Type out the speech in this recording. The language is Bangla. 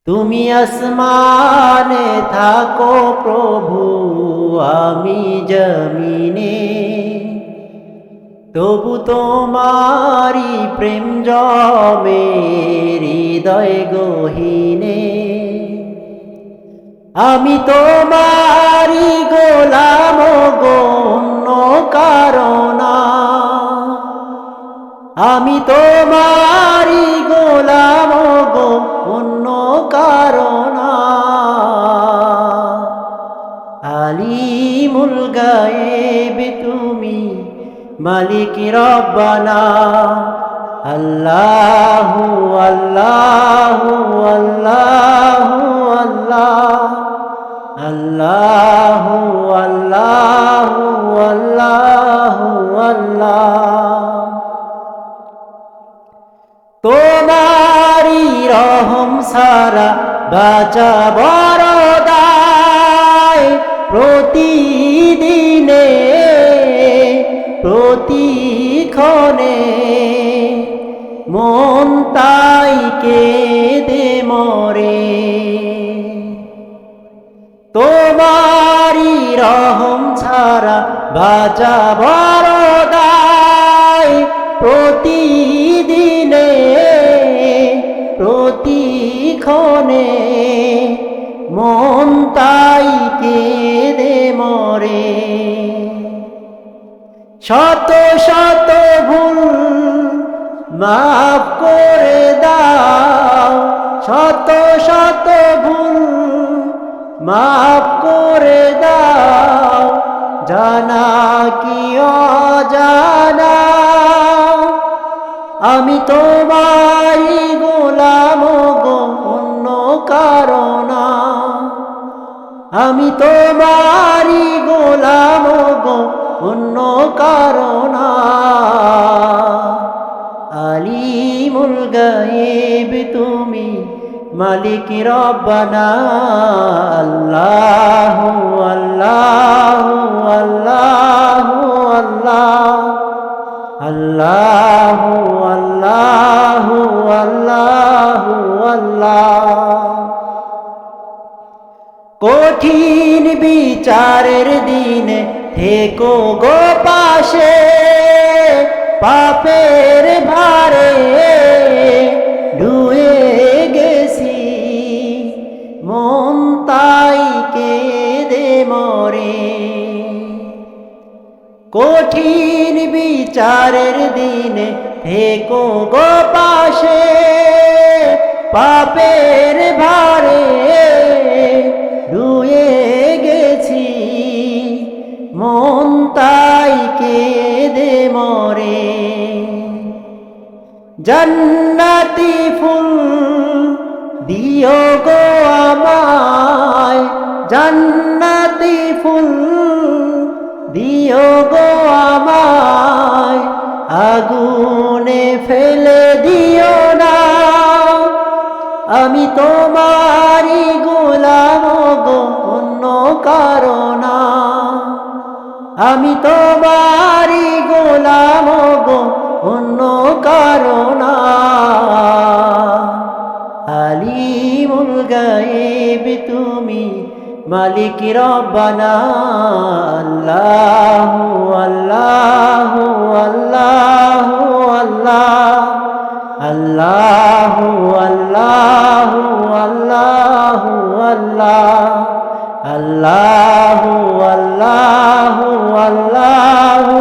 তুমি আসমানে থাকো প্রভু, আমি জমিনে, তবু তোমারি প্রেম জমে হৃদয় গহীনে। আমি তোমারি গোলাম গো, অন্য কারো না। আমি তোমারি গোলাম গো, অন্য কারো না। আলিমুল গায়েব তুমি, মালিক রব্বানা। আল্লাহু আল্লাহু আল্লাহু আল্লাহ, আল্লাহু আল্লাহু আল্লাহু আল্লাহ। তোমারি রহম সারা বাঁচা বড় দায়, প্রতিদিনে প্রতিক্ষণে মন তাই কেঁদে মরে। তোমারি রহম ছাড়া বাঁচা বড় দায়, প্রতিদিনে প্রতিক্ষণে মন তাই কেঁদে মরে। শত শত ভুল মাফ করে দাও, শত শত ভুল মাফ করে দাও, জানা কি অজানা। আমি তোমারি গোলাম গো, অন্য কারো না। আমি তোমারি গোলাম গো, অন্য কারো না। আলিমুল গায়েব তুমি, মালিক রব্বানা। আল্লাহু আল্লাহু আল্লাহু আল্লাহ, আল্লাহু আল্লাহু আল্লাহু আল্লাহ। কঠিন বিচারের দিনে থেকো গো পাশে, পাপের ভারে ডুবে গেছি, মন তাই কেঁদে মরে। কঠিন বিচারের দিনে থেকো গো পাশে, পাপের ভারে ডুবে গেছি, মন তাই কেঁদে মরে। জান্নাতি ফুল দিও গো আমায়, জান্নাতি ফুল দিও গো আমায়, আগুনে ফেলে দিও না। আমি তোমারি গোলাম গো, অন্য কারো না। আমি তোমারি গোলাম গো, অন্য কারো না। আলিমুল গায়েব তুমি, মালিক রব্বানা। আল্লাহু আল্লাহু আল্লাহু আল্লাহ, আল্লাহু আল্লাহু আল্লাহু আল্লাহ, আল্লাহু আল্লাহু আল্লাহু